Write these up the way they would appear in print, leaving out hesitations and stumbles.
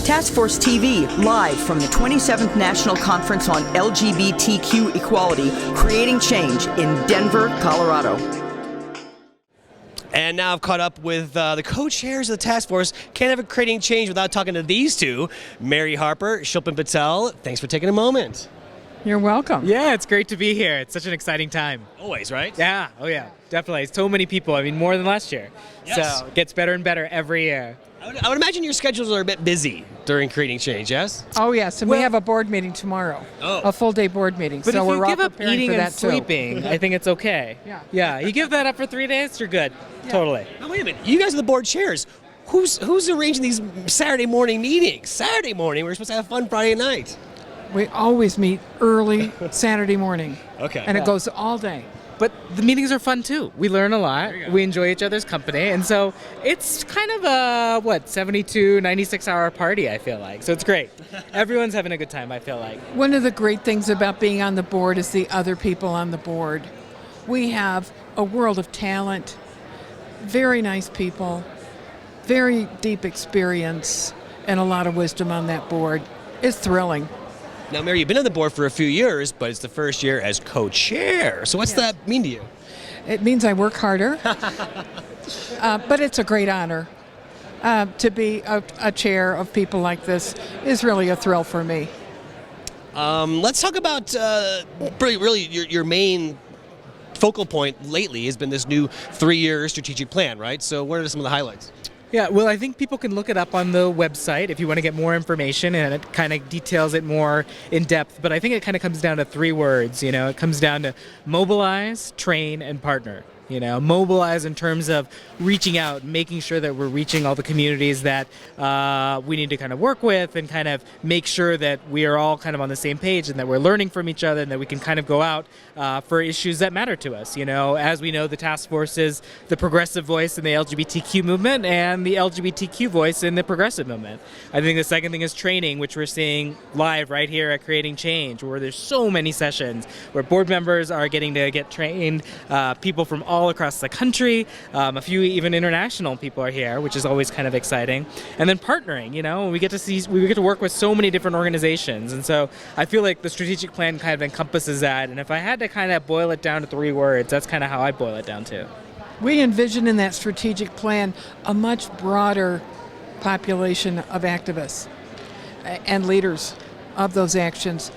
Task Force TV, live from the 27th National Conference on LGBTQ Equality, Creating Change in Denver, Colorado. And now I've caught up with the co-chairs of the task force. Can't have a Creating Change without talking to these two, Mary Harper, Shilpen Patel. Thanks for taking a moment. You're welcome. Yeah, it's great to be here. It's such an exciting time. Always, right? Yeah, oh yeah, definitely. So many people, I mean, more than last year. Yes. So it gets better and better every year. I would imagine your schedules are a bit busy during Creating Change, yes? Oh, yes, and we have a board meeting tomorrow. Oh. A full-day board meeting. But so if we're you all give up preparing eating for and that too. sleeping, I think it's okay. Yeah. You give that up for 3 days, you're good. Yeah. Totally. Now, wait a minute. You guys are the board chairs. Who's arranging these Saturday morning meetings? Saturday morning, we're supposed to have fun Friday night. We always meet early Saturday morning. Okay. And it goes all day. But the meetings are fun too. We learn a lot. We enjoy each other's company. And so it's kind of a, 72, 96-hour party, I feel like. So it's great. Everyone's having a good time, I feel like. One of the great things about being on the board is the other people on the board. We have a world of talent, very nice people, very deep experience, and a lot of wisdom on that board. It's thrilling. Now, Mary, you've been on the board for a few years, but it's the first year as co-chair. So what's that mean to you? It means I work harder, but it's a great honor. To be a chair of people like this is really a thrill for me. Let's talk about really your main focal point lately has been this new 3-year strategic plan, right? So what are some of the highlights? Yeah, well, I think people can look it up on the website if you want to get more information, and it kind of details it more in depth. But I think it kind of comes down to 3 words. It comes down to mobilize, train, and partner. Mobilize in terms of reaching out, making sure that we're reaching all the communities that we need to kind of work with, and kind of make sure that we are all kind of on the same page, and that we're learning from each other, and that we can kind of go out for issues that matter to us. As we know, the task force is the progressive voice in the LGBTQ movement and the LGBTQ voice in the progressive movement. I think the second thing is training, which we're seeing live right here at Creating Change, where there's so many sessions where board members are getting to get trained, people from all across the country, a few even international people are here, which is always kind of exciting. And then partnering, we get to work with so many different organizations, and so I feel like the strategic plan kind of encompasses that. And if I had to kind of boil it down to 3 words, that's kind of how I boil it down to. We envision in that strategic plan a much broader population of activists and leaders of those actions.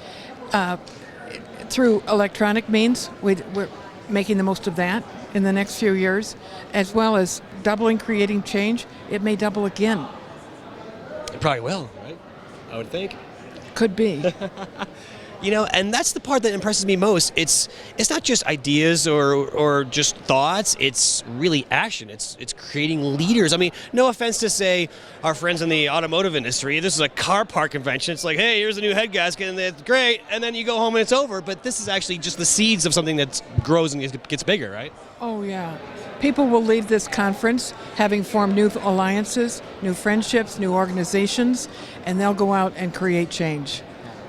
Through electronic means, we're making the most of that in the next few years, as well as doubling Creating Change. It may double again. It probably will, right? I would think. Could be. And that's the part that impresses me most. It's not just ideas or just thoughts. It's really action. It's creating leaders. I mean, no offense to say our friends in the automotive industry. This is a car park convention. It's like, hey, here's a new head gasket, and it's great, and then you go home and it's over. But this is actually just the seeds of something that grows and gets bigger, right? Oh, yeah. People will leave this conference having formed new alliances, new friendships, new organizations, and they'll go out and create change.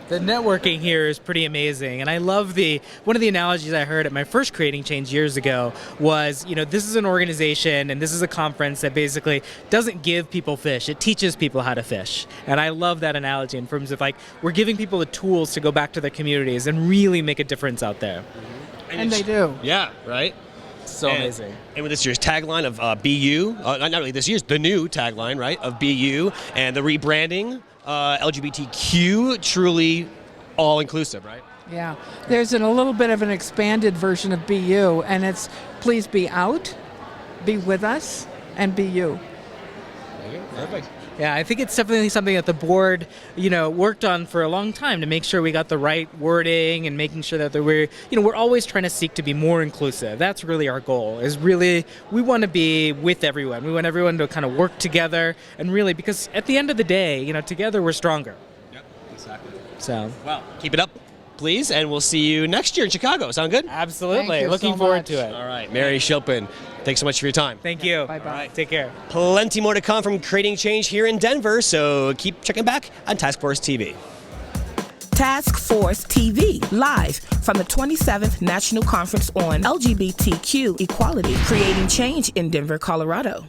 The networking here is pretty amazing, and I love one of the analogies I heard at my first Creating Change years ago was, this is an organization and this is a conference that basically doesn't give people fish, it teaches people how to fish. And I love that analogy in terms of we're giving people the tools to go back to their communities and really make a difference out there. And they do. Yeah, right? So amazing. And with this year's tagline of BU, not really this year's, the new tagline, right, of BU, and the rebranding, LGBTQ, truly all-inclusive, right? Yeah. There's a little bit of an expanded version of BU, and it's please be out, be with us, and be you. Perfect. Yeah, I think it's definitely something that the board, worked on for a long time to make sure we got the right wording and making sure that we're always trying to seek to be more inclusive. That's really our goal, is really, we want to be with everyone. We want everyone to kind of work together, and really, because at the end of the day, together we're stronger. Yep, exactly. So. Well, keep it up, please, and we'll see you next year in Chicago. Sound good? Absolutely. Thank you Looking so forward much. to it. All right, Mary Shilpen, thanks so much for your time. Thank you. Bye-bye. All right, take care. Plenty more to come from Creating Change here in Denver, so keep checking back on Task Force TV. Task Force TV, live from the 27th National Conference on LGBTQ Equality, Creating Change in Denver, Colorado.